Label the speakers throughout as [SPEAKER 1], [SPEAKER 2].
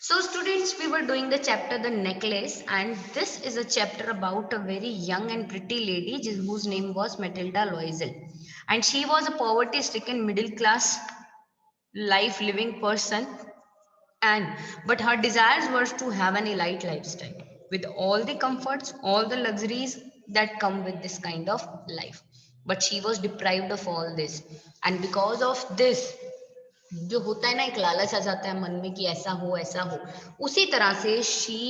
[SPEAKER 1] So students, we were doing the chapter The Necklace, and this is a chapter about a very young and pretty lady whose name was Matilda Loisel. And she was a poverty stricken middle class life living person, and but her desires were to have an elite lifestyle with all the comforts, all the luxuries that come with this kind of life. But she was deprived of all this, and because of this, जो होता है ना, एक लालच आ जाता है मन में कि ऐसा हो, उसी तरह से शी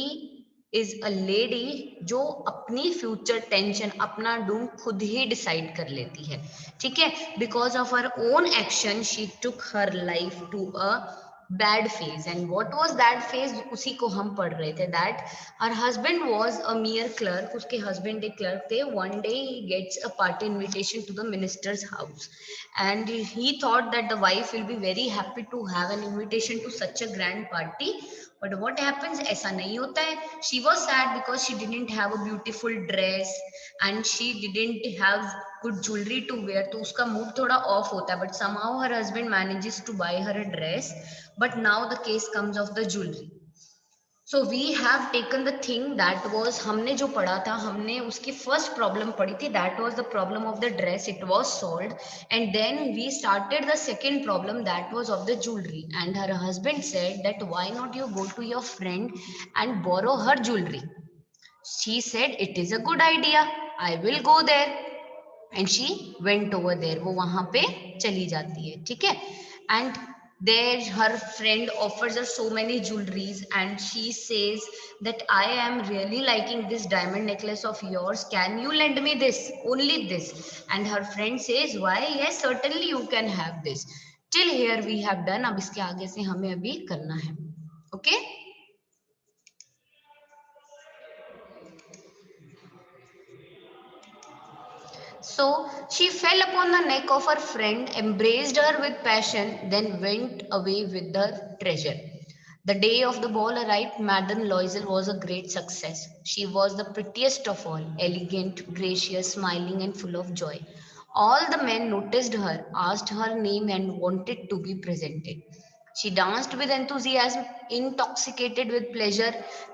[SPEAKER 1] इज अ लेडी जो अपनी फ्यूचर टेंशन, अपना डूम खुद ही डिसाइड कर लेती है. ठीक है, because of her own action she took her life to a bad phase. And what was that phase, उसी को हम पढ़ रहे थे. That her husband was a mere clerk, उसके हस्बैंड एक क्लर्क थे. One day he gets a party invitation to the minister's house, and he thought that the wife will be very happy to have an invitation to such a grand party. But what happens, ऐसा नहीं होता है. She was sad because she didn't have a beautiful dress and she didn't have good jewelry to wear, तो उसका mood थोड़ा of होता है. But somehow her husband manages to buy her a dress. But now the case comes of the jewelry. So we have taken the thing that was, हमने जो पढ़ा था, हमने उसकी फर्स्ट प्रॉब्लम पढ़ी थी, that was the problem of the dress, it was solved. And then we started the second problem, that was of the jewellery. And her husband said that why not you go to your friend and borrow her jewellery. She said it is a good idea, I will go there. And she went over there, वो वहां पे चली जाती है. ठीक है, and there her friend offers her so many jewelries and she says that I am really liking this diamond necklace of yours, can you lend me this, only this? And her friend says why, yes certainly you can have this. Till here we have done, अब इसके आगे से हमें अभी करना है. okay. So she fell upon the neck of her friend, embraced her with passion, then went away with the treasure. The day of the ball arrived. Madame Loisel was a great success. She was the prettiest of all, elegant, gracious, smiling, and full of joy. All the men noticed her, asked her name, and wanted to be presented. She danced with enthusiasm, intoxicated with pleasure,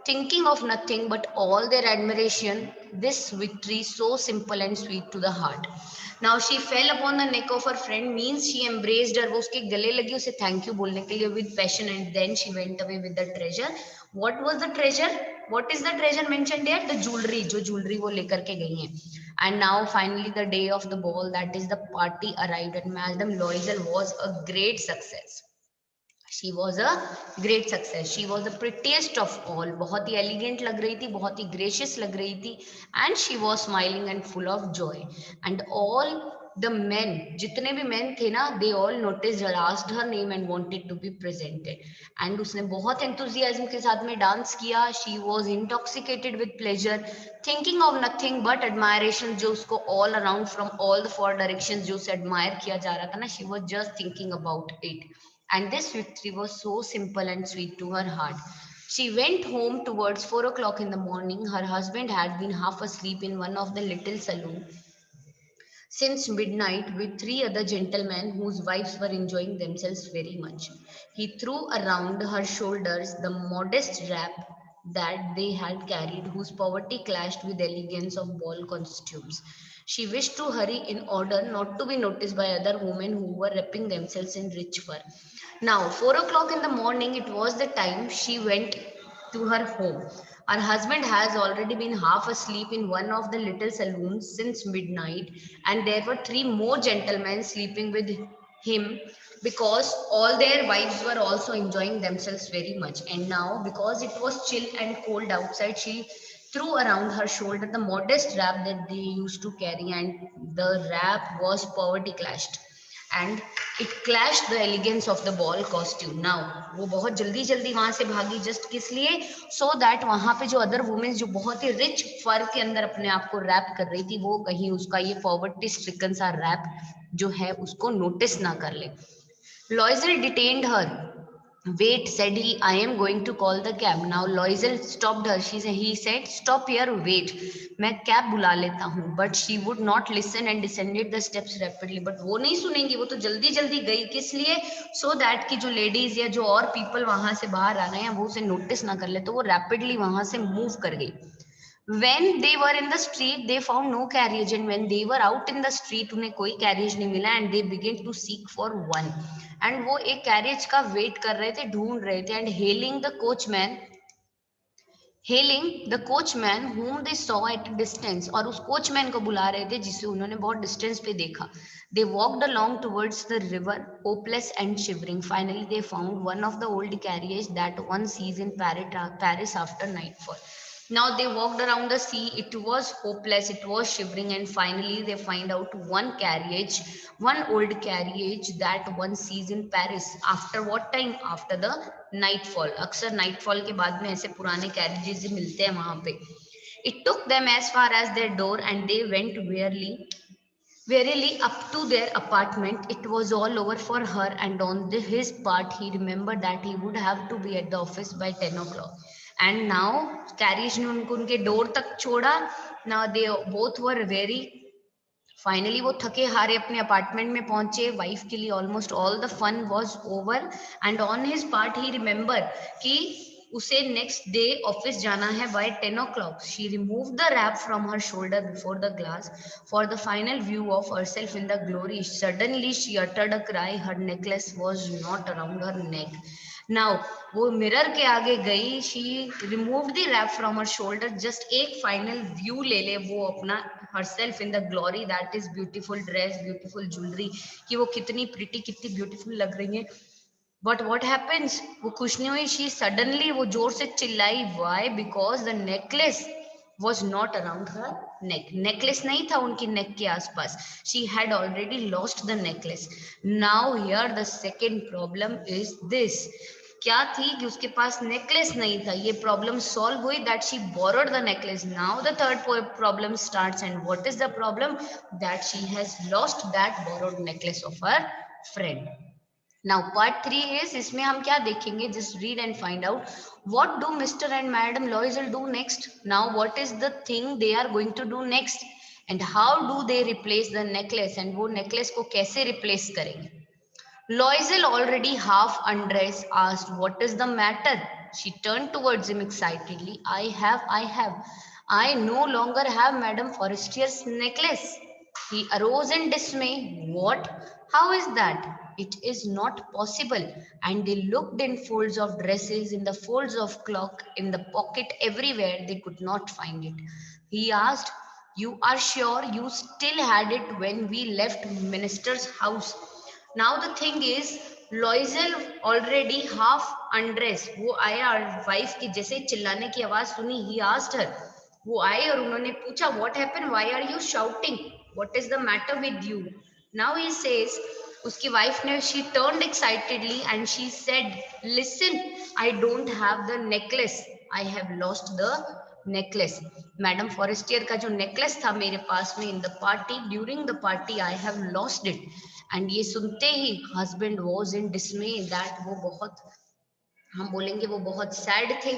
[SPEAKER 1] thinking of nothing but all their admiration. This victory, so simple and sweet to the heart. Now she fell upon the neck of her friend, means she embraced her. वो उसके गले लगी उसे thank you बोलने के लिए with passion, and then she went away with the treasure. What was the treasure? What is the treasure mentioned here? The jewelry, जो jewelry वो लेकर के गई हैं. And now finally the day of the ball, that is the party, arrived, and Madame Loisel was a great success. She was a great success. She was the prettiest of all, बहुत ही elegant लग रही थी, बहुत ही gracious लग रही थी. And she was smiling and full of joy. And all the men, जितने भी मेन थे ना, they all notice her, asked her name and wanted to be presented. And उसने बहुत एंथुजियाज्म के साथ में डांस किया. She was intoxicated with pleasure, thinking of nothing but admiration, जो उसको all around from all the four direction जो उसे एडमायर किया जा रहा था ना, she was just thinking about it. And this victory was so simple and sweet to her heart. She went home towards 4 o'clock in the morning. Her husband had been half asleep in one of the little saloons since midnight with three other gentlemen whose wives were enjoying themselves very much. He threw around her shoulders the modest wrap that they had carried, whose poverty clashed with elegance of ball costumes. She wished to hurry in order not to be noticed by other women who were wrapping themselves in rich fur. Now, 4 o'clock in the morning, it was the time she went to her home. Her husband has already been half asleep in one of the little saloons since midnight, and there were three more gentlemen sleeping with him because all their wives were also enjoying themselves very much. And now, because it was chill and cold outside, she threw around her shoulder the modest wrap that they used to carry, and the wrap was poverty clashed. And it clashed the elegance of the ball costume. Now वो बहुत जल्दी जल्दी वहां से भागी, just किस लिए? So that वहां पे जो अदर वुमेन्स जो बहुत ही रिच फर के अंदर अपने आप को रैप कर रही थी, वो कहीं उसका ये पॉवर्टी स्ट्रिकन सा रैप जो है उसको नोटिस ना कर ले. लॉयजल detained her. Wait, said he, I am going to call the cab. Now Loisel stopped her. He said, stop here, wait. मैं कैब बुला लेता हूँ. But she would not listen and descended the steps rapidly. But वो नहीं सुनेंगी, वो तो जल्दी जल्दी गई. किस लिए? So that कि जो लेडीज या जो और पीपल वहां से बाहर आ रहे हैं वो उसे नोटिस ना कर ले, तो वो रैपिडली वहां से मूव कर गई. When they were in the street, they found no carriage, and when they were out in the street, उन्हें कोई carriage नहीं मिला, and they began to seek for one. And वो एक carriage का wait कर रहे थे, ढूंढ रहे थे, and hailing the coachman whom they saw at a distance, और उस coachman को बुला रहे थे जिसे उन्होंने बहुत distance पे देखा. They walked along towards the river, hopeless and shivering. Finally they found one of the old carriages that one sees in Paris after nightfall. Now they walked around the sea. It was hopeless, it was shivering, and finally they find out one old carriage that one sees in Paris. After what time? After the nightfall. अक्सर nightfall के बाद में ऐसे पुराने carriages मिलते हैं वहां पे. It took them as far as their door, and they went wearily up to their apartment. It was all over for her, and on his part, he remembered that he would have to be at the office by 10 o'clock. And now, carriage ने उनको उनके door तक छोड़ा. Now they both were very finally वो थके हारे अपने apartment में पहुंचे. वाइफ के लिए almost all the fun was over, and on his part he remember कि उसे नेक्स्ट डे ऑफिस जाना है by 10 o'clock. She remove the wrap from her shoulder before the glass for the final view of herself in the glory. Suddenly she uttered a cry. Her necklace was not around her neck. Now वो mirror के आगे गई. She remove the wrap from her shoulder. Just एक final view ले ले वो अपना herself in the glory, that is beautiful dress, beautiful jewelry, कि वो कितनी pretty, कितनी beautiful लग रही है. But what happens? वो खुश नहीं हुई. She suddenly वो जोर से चिल्लाई. Why? Because the necklace was not around her neck. Necklace नहीं था उनकी neck के आसपास. She had already lost the necklace. Now here the second problem is this. क्या थी कि उसके पास नेकलेस नहीं था. ये प्रॉब्लम सॉल्व हुई. That she borrowed the necklace. Now the third problem starts. And what is the problem? That she has lost that borrowed necklace of her friend. Now part 3 is, इसमें हम क्या देखेंगे? Just read and find out what do mister and madam Loisel do next. Now what is the thing they are going to do next, and how do they replace the necklace, and वो necklace को कैसे replace करेंगे. Loisel, already half undressed, asked, what is the matter? She turned towards him excitedly. I no longer have Madame Forestier's necklace. He arose in dismay. What? How is that? It is not possible. And they looked in folds of dresses, in the folds of cloak, in the pocket, everywhere. They could not find it. He asked, you are sure you still had it when we left minister's house? Now the thing is, Loisel already half undressed. वो आया और wife की जैसे चिल्लाने की आवाज सुनी. He asked her. वो आए और उन्होंने पूछा, what happened? Why are you shouting? What is the matter with you? Now he says, उसकी वाइफ ने, she turned excitedly and she said, listen, I don't have the necklace. I have lost the necklace. Madam Forestier का जो necklace था मेरे पास में, in the party, during the party, I have lost it. And ये सुनते ही husband was in dismay. That वो बहुत, हम बोलेंगे वो बहुत सैड थे.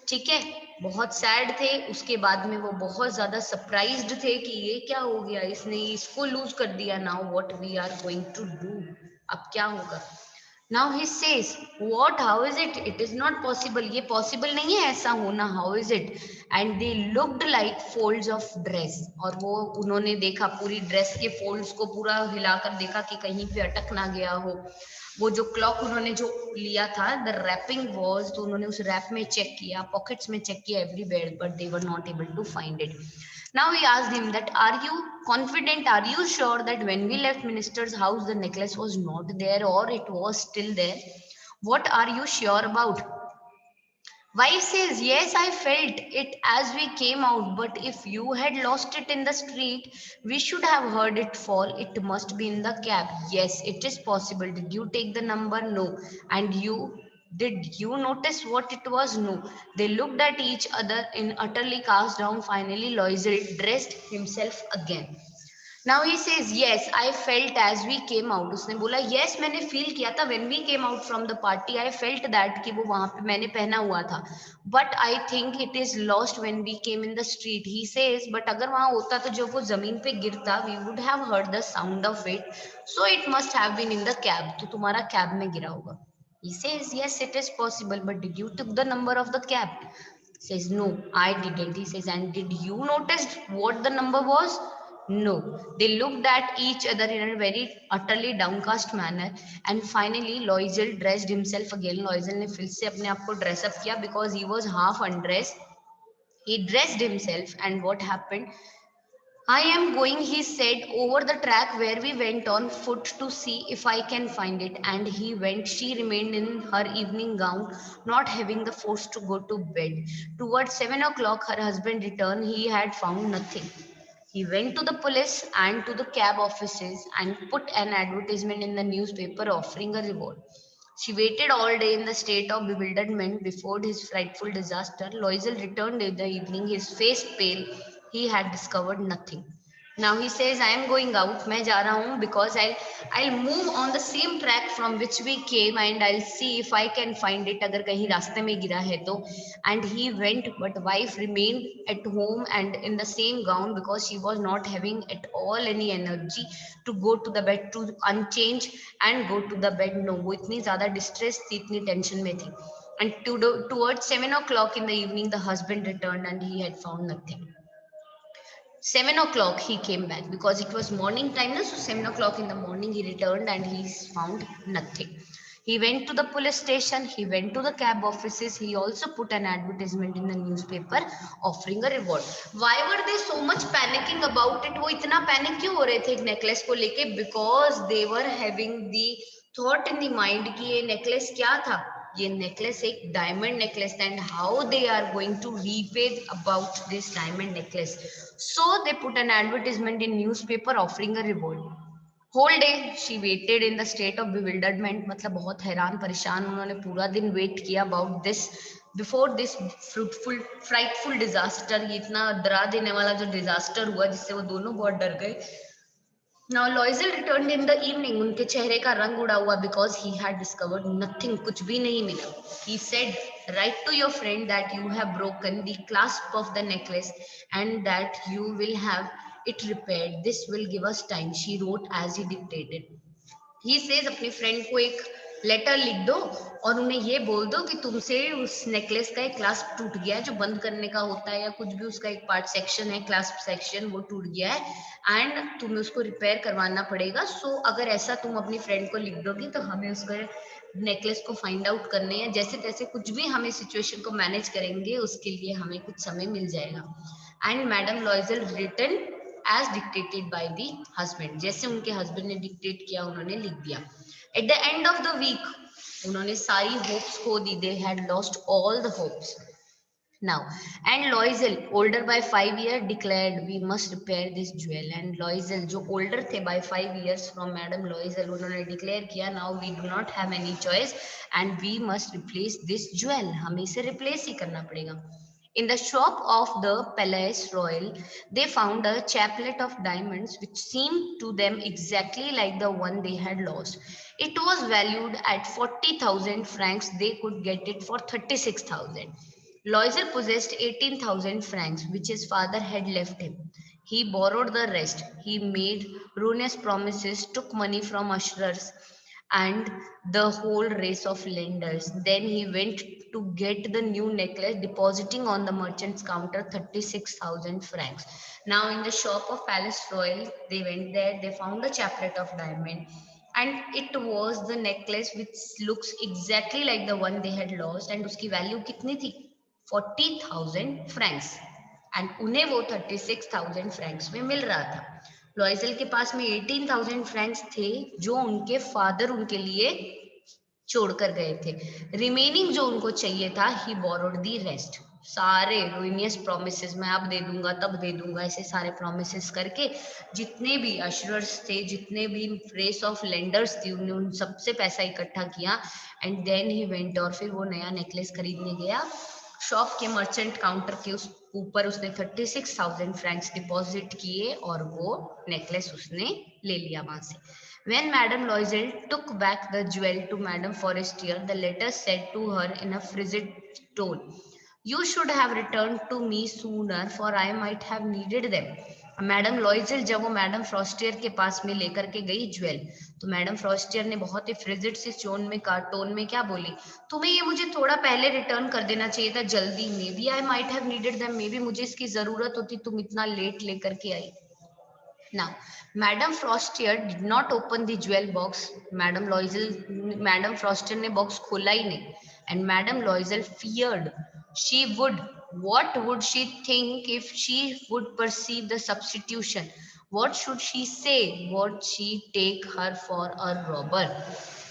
[SPEAKER 1] ठीक है, बहुत सैड थे. उसके बाद में वो बहुत ज्यादा सरप्राइज्ड थे कि ये क्या हो गया, इसने इसको लूज कर दिया. Now what we are going to do, अब क्या होगा. Now he says, what? How is it? It is not possible. ये possible नहीं है ऐसा होना. How is it? And they looked like folds of dress. और वो उन्होंने देखा पूरी ड्रेस के फोल्ड्स को पूरा हिलाकर देखा कि कहीं पे अटक ना गया हो. वो जो क्लॉक उन्होंने जो लिया था, द रैपिंग वॉज, तो उन्होंने उस रैप में चेक किया, पॉकेट्स में चेक किया, everywhere, but they were not able to find it. Now he asked him that, are you confident, are you sure that when we left minister's house the necklace was not there, or it was still there? What are you sure about? Wife says, yes, I felt it as we came out, but if you had lost it in the street, we should have heard it fall. It must be in the cab. Yes, it is possible. Did you take the number? No. And you? Did you notice what it was? No. They looked at each other in utterly cast down. Finally, Loisel dressed himself again. Now he says, yes, I felt as we came out. उसने बोला, yes, मैंने feel किया था when we came out from the party. I felt that कि वो वहाँ पे मैंने पहना हुआ था. But I think it is lost when we came in the street. He says, but अगर वहाँ होता तो जब वो जमीन पे गिरता, we would have heard the sound of it. So it must have been in the cab. तो तुम्हारा cab में गिरा होगा. He says, yes, it is possible. But did you took the number of the cab? Says, no, I didn't. He says, and did you notice what the number was? No. They looked at each other in a very utterly downcast manner. And finally, Loisel dressed himself again. Loisel ने फिर से अपने आप को dress up किया because he was half undressed. He dressed himself, and what happened? I am going, he said, over the track where we went on foot to see if I can find it. And he went. She remained in her evening gown, not having the force to go to bed. Towards 7 o'clock, her husband returned. He had found nothing. He went to the police and to the cab offices and put an advertisement in the newspaper offering a reward. She waited all day in the state of bewilderment before his frightful disaster. Loisel returned in the evening, his face pale. He had discovered nothing. Now he says, I am going out. मैं जा रहा हूँ because I'll move on the same track from which we came and I'll see if I can find it. अगर कहीं रास्ते में गिरा है तो. And he went, but wife remained at home and in the same gown because she was not having at all any energy to go to the bed to unchange and go to the bed. No, वो इतनी ज़्यादा distress थी, इतनी tension में थी. And towards 7 o'clock in the evening, the husband returned and he had found nothing. 7 o'clock he came back because it was morning time, so 7 o'clock in the morning he returned and he found nothing. He went to the police station, he went to the cab offices, he also put an advertisement in the newspaper offering a reward. Why were they so much panicking about it? वो इतना panic क्यों हो रहे थे एक necklace को लेके? Because they were having the thought in the mind कि ये necklace क्या था? ये necklace एक diamond necklace and how they are going to repay about this diamond necklace. So they put an advertisement in newspaper offering a reward. Whole day she waited in the state of bewilderment. मतलब बहुत हैरान परेशान उन्होंने पूरा दिन wait किया about this before this fruitful frightful disaster. ये इतना डरा देने वाला जो disaster हुआ जिससे वो दोनों बहुत डर गए. Now Loisel returned in the evening. उनके चेहरे का रंग उड़ा हुआ because he had discovered nothing. कुछ भी नहीं मिला. He said, write to your friend that you have broken the clasp of the necklace and that you will have it repaired. This will give us time. She wrote as he dictated. He says अपने friend को एक letter लिख दो और उन्हें ये बोल दो कि तुमसे उस नेकलेस का एक क्लास्प टूट गया है जो बंद करने का होता है या कुछ भी उसका एक पार्ट सेक्शन है क्लास्प सेक्शन वो टूट गया है एंड तुम्हें उसको रिपेयर करवाना पड़ेगा. सो अगर ऐसा तुम अपनी फ्रेंड को लिख दोगी तो हमें उसको नेकलेस को फाइंड आउट करने हैं जैसे तैसे कुछ भी हमें सिचुएशन को मैनेज करेंगे उसके लिए हमें कुछ समय मिल जाएगा. And madam Loisel written as dictated by the husband. जैसे उनके हस्बैंड ने डिक्टेट किया उन्होंने लिख दिया. At the end of the week उन्होंने सारी होप्स खो दी. They had lost all the hopes. Now, and Loisel, older by 5 years, declared we must repair this jewel. And Loisel, जो older थे by 5 years from Madam Loisel, उन्होंने declare किया now we do not have any choice and we must replace this jewel. हमें इसे replace ही करना पड़ेगा. In the shop of the Palace Royal, they found a chaplet of diamonds which seemed to them exactly like the one they had lost. It was valued at 40,000 francs. They could get it for 36,000. Loisel possessed 18,000 francs, which his father had left him. He borrowed the rest. He made ruinous promises, took money from usurers and the whole race of lenders. Then he went to get the new necklace, depositing on the merchant's counter 36,000 francs. Now, in the shop of Palace Royal, they went there, they found a chaplet of diamond, and it was the necklace which looks exactly like the one they had lost. And उसकी value कितनी थी? 40,000 francs. And उन्हें वो 36,000 Franks में मिल रहा था. लॉयजल के पास में 18,000 फ्रैंक्स थे जो उनके फादर उनके लिए छोड़कर गए थे. रिमेनिंग जो उनको चाहिए था ही बोरोड दी रेस्ट. सारे रुइनियस प्रोमिसेस मैं अब दे दूंगा तब दे दूंगा ऐसे सारे प्रोमिसेस करके जितने भी अश्योर्स थे जितने भी रेस ऑफ लेंडर्स थी उन्होंने उन सबसे पैसा इकट्ठा किया. एंड देन ही वेंट और फिर वो नया नेकलेस खरीदने गया शॉप के मर्चेंट काउंटर के उस ऊपर उसने 36,000 फ्रैंक्स डिपॉजिट किए और वो नेकलेस उसने ले लिया वहां से. When Madame Loisel took back the jewel to Madame Forestier, the letter said to her in a frigid tone, "You should have returned to me sooner, for I might have needed them." Madam लॉइजल जब वो madam फ्रॉस्टियर के पास में लेकर के गई jewel, तो madam फ्रॉस्टियर ने बहुत ही फ्रिजिड से टोन में क्या बोली, तुम्हें ये मुझे थोड़ा पहले रिटर्न कर देना चाहिए था, जल्दी. Maybe I might have needed them, maybe मुझे इसकी जरूरत होती, तुम इतना लेट लेकर के आई. Now, Madame Frostier did not open the jewel box. Madame Frostier ने box खोला ही नहीं. And Madame Loisel feared she would. What would she think if she would perceive the substitution? What should she say? Would she take her for a robber?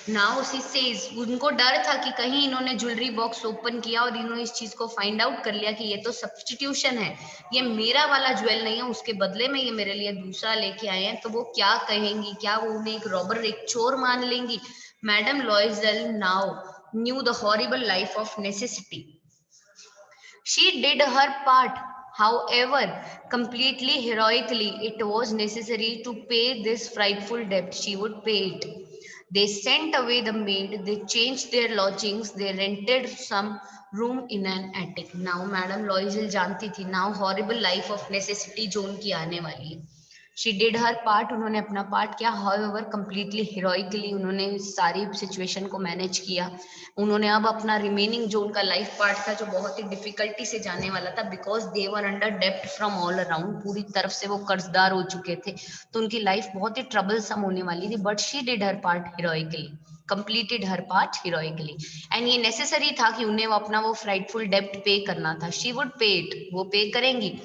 [SPEAKER 1] Now she says, उनको डर था कि कहीं इन्होंने jewellery box open किया और इन्होंने इस चीज को फाइंड आउट कर लिया कि ये तो सब्सटीट्यूशन है, ये मेरा वाला ज्वेल नहीं है, उसके बदले में ये मेरे लिए दूसरा लेके आए हैं, तो वो क्या कहेंगी, क्या वो उन्हें एक रॉबर एक चोर मान लेंगी. Madam लॉइजल now new the horrible life of necessity. She did her part, however, completely heroically. It was necessary to pay this frightful debt. She would pay it. They sent away the maid, they changed their lodgings, they rented some room in an attic. Now, Madam Loisel जानती थी, now horrible life of necessity जो उनकी आने वाली है. She did her part, उन्होंने अपना part किया. हाउएवर कंप्लीटली हीरोइकली उन्होंने सारी सिचुएशन को मैनेज किया. उन्होंने अब अपना रिमेनिंग जो उनका लाइफ पार्ट था, जो बहुत ही डिफिकल्टी से जाने वाला था, बिकॉज दे वर अंडर डेप्ट फ्रॉम ऑल अराउंड, पूरी तरफ से वो कर्जदार हो चुके थे, तो उनकी लाइफ बहुत ही ट्रबल सम होने वाली थी. But she did her part heroically, completed her part heroically. And ये नेसेसरी था कि उन्हें वो अपना वो फ्राइटफुल डेप्ट पे करना था. शी वुड पे इट, वो पे करेंगी.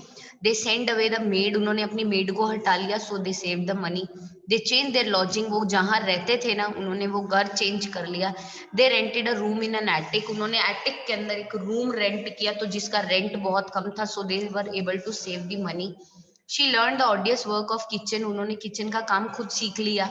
[SPEAKER 1] They send away the maid, उन्होंने अपनी मेड को हटा लिया. So they save the money. They change their lodging, वो जहाँ रहते थे ना, उन्होंने वो घर चेंज कर लिया. They rented a room in an attic, उन्होंने एटिक के अंदर एक रूम रेंट किया, तो जिसका रेंट बहुत कम था. So they were able to save the money. She learn the odious work of kitchen, उन्होंने किचन का काम खुद सीख लिया.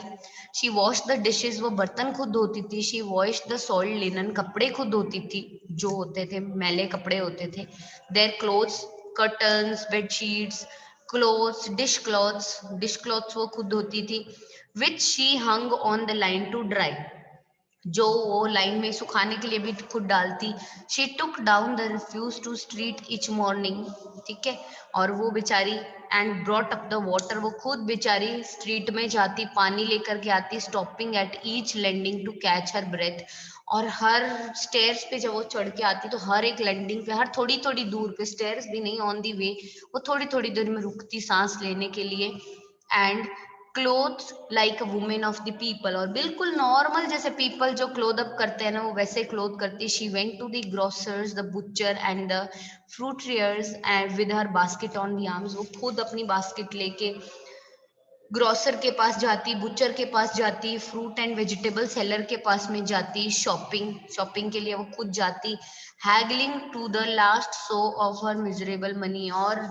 [SPEAKER 1] शी वॉश द डिशेज, वो बर्तन खुद धोती थी. She wash the soiled linen, कपड़े खुद धोती थी, जो होते थे मैले कपड़े होते थे. Their clothes, curtains, bedsheets, clothes, dish cloths वो खुद धोती थी. Which she hung on the line to dry, जो वो लाइन में सुखाने के लिए भी खुद डालती. She took down the refuse to street each morning, ठीक है, और वो बेचारी and brought up the water, वो खुद बेचारी स्ट्रीट में जाती, पानी लेकर के आती, stopping at each landing to catch her breath. और हर स्टेयर्स पे जब वो चढ़ के आती, तो हर एक लैंडिंग पे, हर थोड़ी थोड़ी दूर पे, स्टेयर्स भी नहीं, ऑन दी वे, वो थोड़ी थोड़ी देर में रुकती सांस लेने के लिए. And cloth like a women of the people, और बिल्कुल नॉर्मल जैसे पीपल जो क्लोथ अप करते हैं ना, वो वैसे क्लोथ करती. She went to the grocers, the butcher and the fruiterers and with her basket on the arms, वो खुद अपनी बास्केट लेके ग्रोसर के पास जाती, बुचर के पास जाती, फ्रूट एंड वेजिटेबल सेलर के पास में जाती, शॉपिंग के लिए वो खुद जाती. Haggling to the last sou of her miserable money, और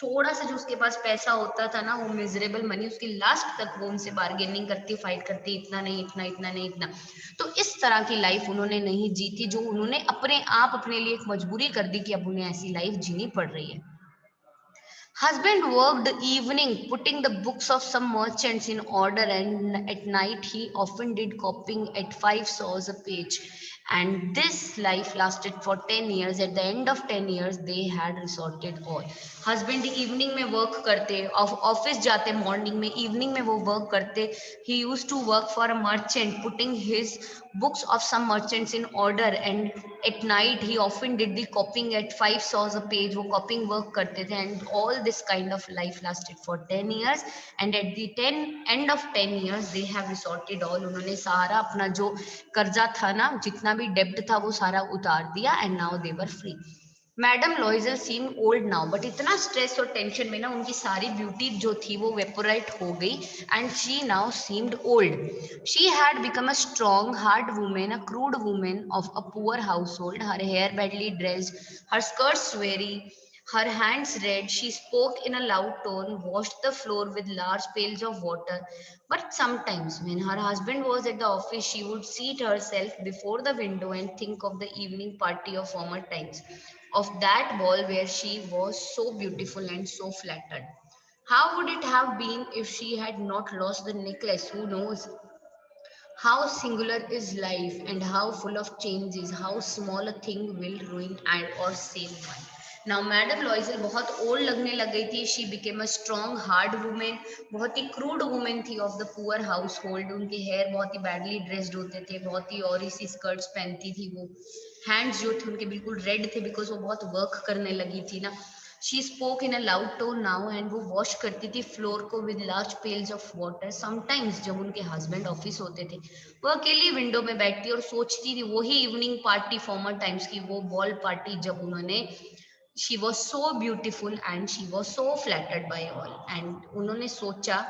[SPEAKER 1] थोड़ा सा जो उसके पास पैसा होता था ना, वो मिजरेबल मनी, उसकी लास्ट तक वो उनसे बार्गेनिंग करती, फाइट करती, इतना नहीं, इतना, इतना नहीं, इतना. तो इस तरह की लाइफ उन्होंने नहीं जीती, जो उन्होंने अपने आप अपने लिए एक मजबूरी कर दी कि अब उन्हें ऐसी लाइफ जीनी पड़ रही है. Husband worked evening, putting the books of some merchants in order, and at night he often did copying at 5 saws a page. And this life lasted for 10 years. At the end of 10 years, they had resorted all. Husband evening में work करते, office जाते morning में, evening में वो work करते. He used to work for a merchant, putting his books of some merchants in order, and at night he often did the copying at 5 saws a page, वो copying work करते थे. And all this kind of life lasted for 10 years, and at the end of 10 years they have resorted all, उन्होंने सारा अपना जो कर्जा था ना, जितना भी डेब्ट था, वो सारा उतार दिया. And now they were free. Madam Loisel seem old now, but इतना स्ट्रेस और टेंशन में ना उनकी सारी ब्यूटी जो थी वो वेपोराइट हो गई. And she now seemed old. She had become a strong hard woman, a crude woman of a poor household. Her hair badly dressed, her skirts weary, her hands red. She spoke in a loud tone, washed the floor with large pails of water. But sometimes, when her husband was at the office, she would seat herself before the window and think of the evening party of former times. of that ball where she was so beautiful and so flattered. How would it have been if she had not lost the necklace? Who knows? How singular is life and how full of changes, how small a thing will ruin and or save one. Now madam लॉइजल बहुत old लगने लग गई थी. She became a strong hard women. बहुत ही crude women थी of the poor house hold. उनके hair बहुत ही badly dressed होते थे, बहुत ही और सी स्कर्ट्स पहनती थी वो. हैंड्स जो थे उनके बिल्कुल रेड थे बिकॉज वो बहुत वर्क करने लगी थी ना. She spoke in a loud tone now and वो वॉश करती थी फ्लोर को with large pails of water. Sometimes जब उनके हस्बैंड ऑफिस होते थे वो अकेली विंडो में बैठती और सोचती थी वही इवनिंग पार्टी फॉर्मर टाइम्स की वो बॉल पार्टी जब उन्होंने she was so beautiful and she was so flattered by all. And उन्होंने सोचा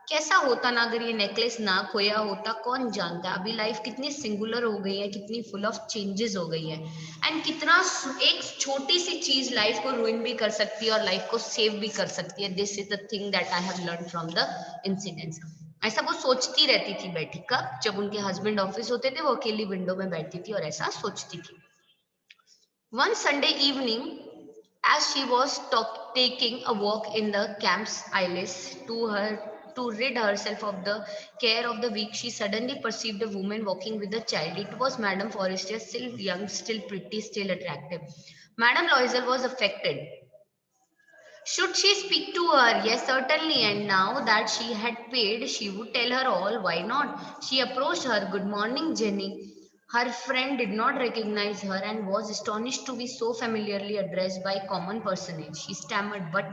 [SPEAKER 1] कैसा होता ना अगर ये नेकलेस ना खोया होता. कौन जानता अभी लाइफ कितनी सिंगुलर हो गई है, कितनी फुल ऑफ चेंजेस हो गई है एंड कितना एक छोटी सी चीज लाइफ को रूइन भी कर सकती है और लाइफ को सेव भी कर सकती है. This is the thing that I have learn from the incidents. ऐसा वो सोचती रहती थी बैठी कब जब उनके हस्बैंड ऑफिस होते थे वो अकेली विंडो में बैठती थी और ऐसा सोचती थी. One Sunday evening, as she was taking a walk in the camp's isles to rid herself of the care of the week, she suddenly perceived a woman walking with a child. It was Madame Forestier, still young, still pretty, still attractive. Madame Loisel was affected. Should she speak to her? Yes, certainly. And now that she had paid, she would tell her all. Why not? She approached her. Good morning, Jenny. Her friend did not recognize her and was astonished to be so familiarly addressed by a common personage. She stammered, But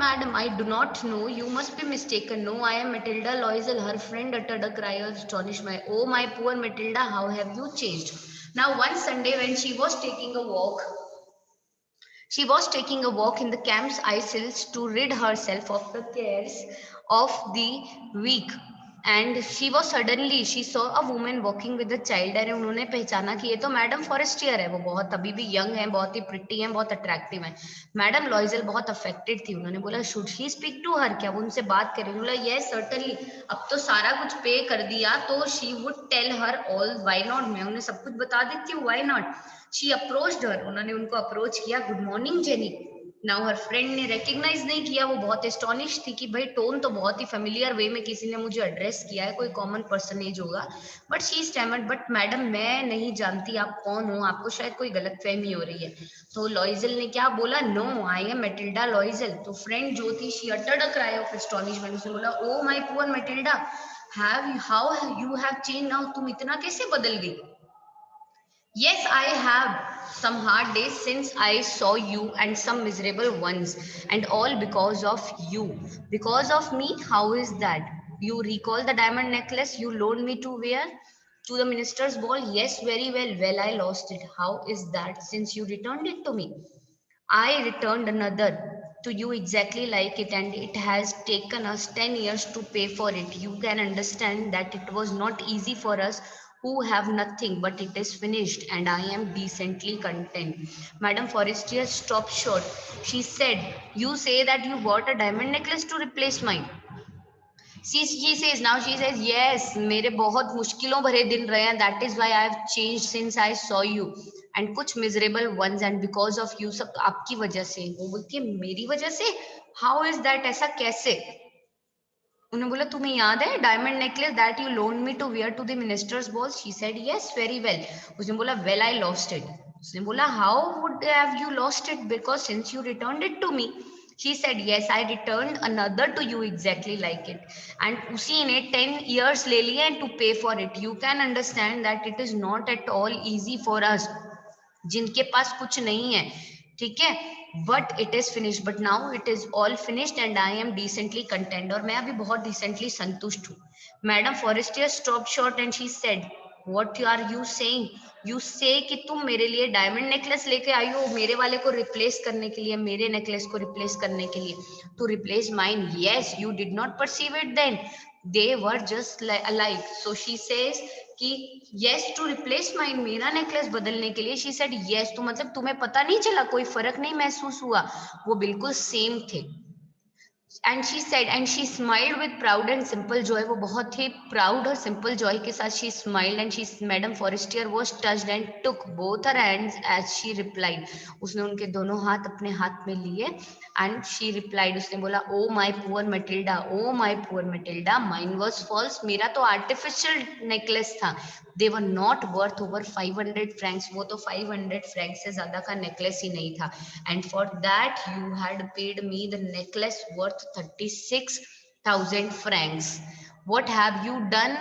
[SPEAKER 1] madam, I do not know. You must be mistaken. No, I am Matilda Loisel. Her friend uttered a cry of astonishment. Oh, my poor Matilda, how have you changed? Now, one Sunday when she was taking a walk in the camp's isles to rid herself of the cares of the week. And she saw a woman walking with a child. और उन्होंने पहचाना कि ये तो madam Forestier है. वो बहुत अभी भी यंग है, बहुत ही प्रिटी है, बहुत अट्रैक्टिव है. मैडम लॉइजल बहुत अफेक्टेड थी. उन्होंने बोला should she speak to her, क्या वो उनसे बात करें? बोला यस सर्टनली. अब तो सारा कुछ पे कर दिया तो she would tell her all. Why not, मैं उन्हें सब कुछ बता देती हूँ. Why not. She approached her, उन्होंने उनको अप्रोच किया. Good morning Jeanne. Now her friend ने रिकग्नाइज नहीं किया. वो बहुत एस्टोनिश थी कि भाई टोन तो बहुत ही फेमिलियर वे में किसी ने मुझे एड्रेस किया है, कोई कॉमन पर्सनेज होगा. But she stammered, but madam मैं नहीं जानती आप कौन हो, आपको शायद कोई गलतफहमी हो रही है. तो लॉइजल ने क्या बोला? No, I am Mathilde Loisel. तो फ्रेंड जो थी she uttered a cry of astonishment. उसने बोला oh my poor Mathilde, have how you have change now, तुम इतना कैसे बदल गई? Yes, I have some hard days since I saw you and some miserable ones, and all because of you. Because of me? How is that? You recall the diamond necklace you loaned me to wear to the minister's ball? Yes, very well. Well, I lost it. How is that since you returned it to me? I returned another to you exactly like it, and it has taken us 10 years to pay for it. You can understand that it was not easy for us who have nothing, but it is finished, and I am decently content. Madam Forestier stopped short. She said, you say that you bought a diamond necklace to replace mine. She says now, she says yes, मेरे बहुत मुश्किलों भरे दिन रहे हैं. That is why I have changed since I saw you, and कुछ miserable ones, and because of you, सब आपकी वजह से. वो बोलती है मेरी वजह से? How is that? ऐसा कैसे? उन्होंने बोला तुम्हें याद है diamond necklace that you loan me to wear to the minister's ball? She said yes very well. उसने बोला वेल आई लॉस्ट इट. उसने बोला how would have you lost it? Because since you returned it to me. She said yes, I returned another to you exactly like it, and उसी ने 10 years ले लिए to pay for it. You can understand that it is not at all easy for us जिनके पास कुछ नहीं है, ठीक है. But it is finish, but now it is all finished and I am decently content. और मैं अभी बहुत डिसेंटली संतुष्ट हूँ. Madam Forestier stop short and she said what are you saying? You say कि तुम मेरे लिए डायमंड नेकलेस लेके आई हो मेरे वाले को रिप्लेस करने के लिए, मेरे नेकलेस को रिप्लेस करने के लिए. To replace mine? Yes, you did not perceive it then, they were just alike. So she says कि यस टू रिप्लेस माइन, मेरा नेकलेस बदलने के लिए. शी सेड यस, तो मतलब तुम्हें पता नहीं चला, कोई फर्क नहीं महसूस हुआ? वो बिल्कुल सेम थे. And she said and she smiled with proud and simple joy, वो बहुत ही प्राउड और सिंपल जॉय के साथ she smiled and she madam Forestier was touched and took both her hands as she replied, उसने उनके दोनों हाथ अपने हाथ में लिए एंड शी रिप्लाइड, उसने बोला oh my poor Matilda, oh my poor Matilda, mine was false, मेरा तो आर्टिफिशियल नेकलेस था, they were not worth over 500 francs, वो तो 500 फ्रैंक से ज्यादा का नेकलेस ही नहीं था, and for that you had paid me the necklace worth 36,000 francs, what have you done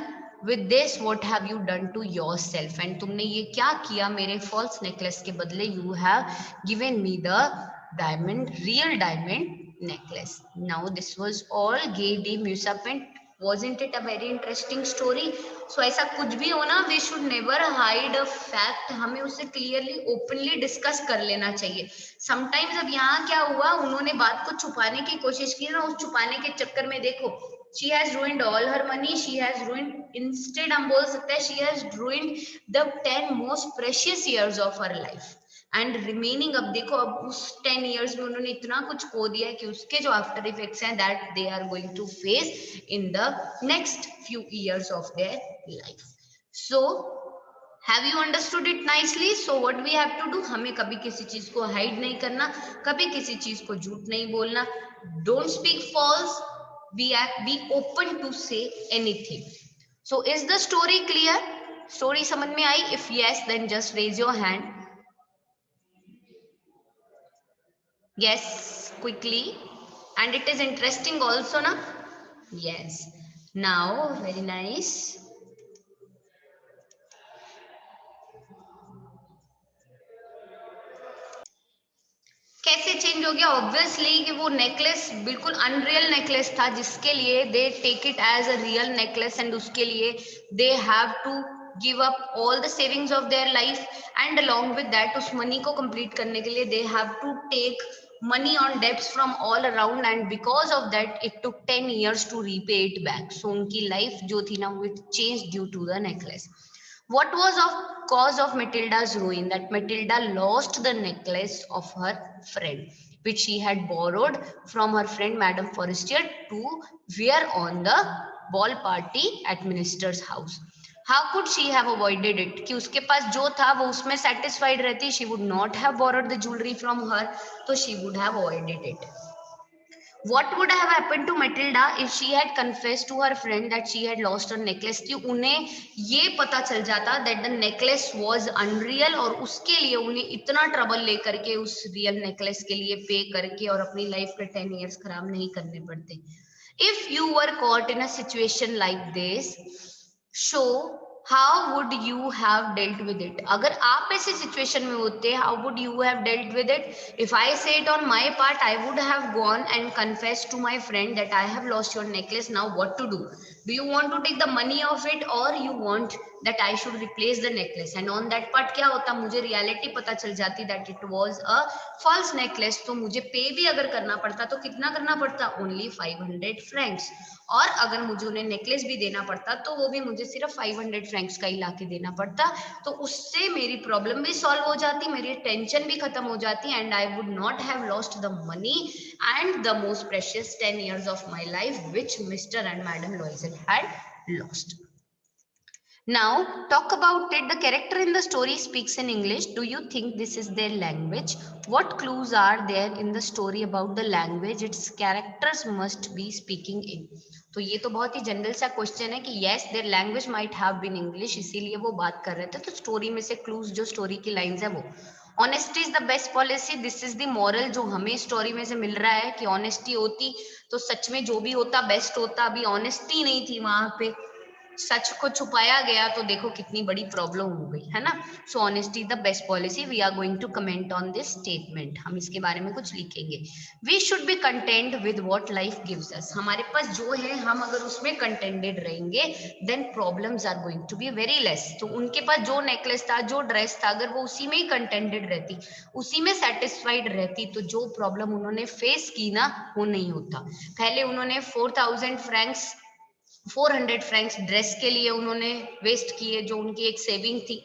[SPEAKER 1] with this, what have you done to your self तुमने ये क्या किया मेरे फॉल्स नेकलेस के बदले, you have given me the diamond, real diamond necklace. Now this was all gay de musement. Wasn't it a very interesting story? So ऐसा कुछ भी हो ना, we should never hide a fact, हमें उसे clearly openly discuss कर लेना चाहिए. Sometimes अब यहाँ क्या हुआ, उन्होंने बात को छुपाने की कोशिश की ना, उस छुपाने के चक्कर में देखो she has ruined all her money, she has ruined, instead हम बोल सकते हैं she has ruined the 10 most precious years of her life. And remaining, अब देखो अब उस 10 इयर्स में उन्होंने इतना कुछ खो दिया है कि उसके जो आफ्टर इफेक्ट्स हैं that they are going to face in the next few years of their life. So have you understood it nicely? So what we have to do, हमें कभी किसी चीज को हाइड नहीं करना, कभी किसी चीज को झूठ नहीं बोलना, don't speak false, be open to say anything. So is the story clear? Story समझ में आई? If yes then just raise your hand. Yes, quickly. And it is interesting also, na? Yes. Now, very nice. कैसे change हो गया? Obviously कि वो necklace बिल्कुल unreal necklace था, जिसके लिए they take it as a real necklace, and उसके लिए they have to give up all the savings of their life, and along with that उस मनी को कंप्लीट करने के लिए they have to take money on debts from all around, and because of that it took 10 years to repay it back. So उनकी life जो थी ना वो changed due to the necklace. What was of cause of Matilda's ruin? That Matilda lost the necklace of her friend, which she had borrowed from her friend Madame Forestier to wear on the ball party at minister's house. How could she have avoided it? कि उसके पास जो था वो उसमें satisfied रहती. She would not have borrowed the jewelry from her, so she would have avoided it. What would have happened to Matilda if she had confessed to her friend that she had lost her necklace? कि उन्हें ये पता चल जाता that the necklace was unreal, और उसके लिए उन्हें इतना ट्रबल लेकर के उस रियल नेकलेस के लिए पे करके और अपनी लाइफ के 10 years खराब नहीं करने पड़ते. If you were caught in a situation like this, so how would you have dealt with it? अगर आप ऐसे सिचुएशन में होते, how would you have dealt with it? If I say it on my part, I would have gone and confessed to my friend that I have lost your necklace. Now what to do? Do you want to take the money of it, or you want that I should replace the necklace? And on that part क्या होता, मुझे reality पता चल जाती that it was a false necklace, तो मुझे पे भी अगर करना पड़ता तो कितना करना पड़ता? Only 500 francs. और अगर मुझे उन्हें नेकलेस भी देना पड़ता तो वो भी मुझे सिर्फ 500 फ्रैंक्स का ही लाके देना पड़ता, तो उससे मेरी प्रॉब्लम भी सॉल्व हो जाती, मेरी टेंशन भी खत्म हो जाती, and I would not have lost the money and the most precious 10 years of my life which Mr. and Madam Loisel had lost. Now, talk about it. The character in the story speaks in English. Do you think this is their language? What clues are there in the story about the language its characters must be speaking in? तो ये तो बहुत ही general सा question है कि yes, their language might have been English, इसीलिए वो बात कर रहे थे. तो स्टोरी में से क्लूज जो स्टोरी की लाइंस है वो honesty is the best policy. This is the moral जो हमें स्टोरी में से मिल रहा है कि ऑनेस्टी होती तो सच में जो भी होता बेस्ट होता. अभी ऑनेस्टी नहीं थी वहां पे, सच को छुपाया गया तो देखो कितनी बड़ी प्रॉब्लम हो गई है ना. So honesty the best policy. We are going to comment on this statement. हम इसके बारे में कुछ लिखेंगे. We should be content with what life gives us. हमारे पास जो है हम अगर उसमें कंटेंटेड रहेंगे then problems are going to be very less. तो उनके पास जो नेकलेस था, जो ड्रेस था, अगर वो उसी में ही कंटेंटेड रहती, उसी में सेटिस्फाइड रहती, तो जो प्रॉब्लम उन्होंने फेस की ना वो नहीं होता. पहले उन्होंने 400 फ्रैंक्स ड्रेस के लिए उन्होंने वेस्ट किए, जो उनकी एक सेविंग थी.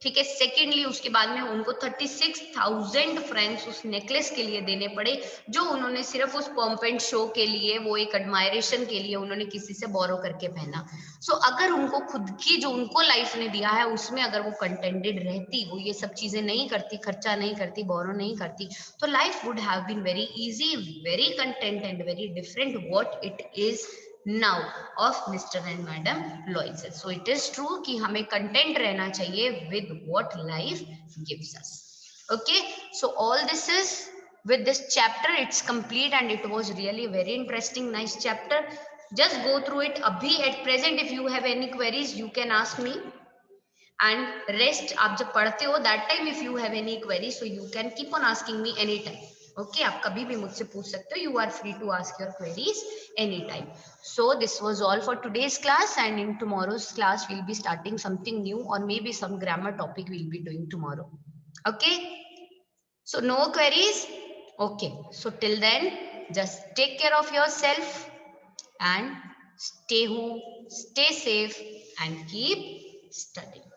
[SPEAKER 1] ठीक है। सेकेंडली उसके बाद में उनको 36,000 फ्रेंड्स उस नेकलेस के लिए देने पड़े, जो उन्होंने सिर्फ उस पॉम्प एंड शो के लिए, वो एक एडमायरेशन के लिए उन्होंने किसी से बोरो करके पहना। सो अगर उनको खुद की जो उनको लाइफ ने दिया है उसमें अगर वो कंटेंटेड रहती, वो ये सब चीजें नहीं करती, खर्चा नहीं करती, बोरो नहीं करती, तो life would have been very easy, very content and very different what it is now of Mr. and Madam Loisel. So it is true कि हमें content रहना चाहिए with what life gives us. Okay, so all this is with this chapter, it's complete and it was really very interesting, nice chapter. Just go through it. Abhi at present if you have any queries you can ask me, and rest आप जब पढ़ते हो that time if you have any queries so you can keep on asking me anytime. Okay, आप कभी भी मुझसे पूछ सकते हो, you are free to ask your queries anytime. So this was all for today's class, and in tomorrow's class we'll be starting something new, or maybe some grammar topic we'll be doing tomorrow. Okay, so no queries. Okay, so till then just take care of yourself and stay home, stay safe and keep studying.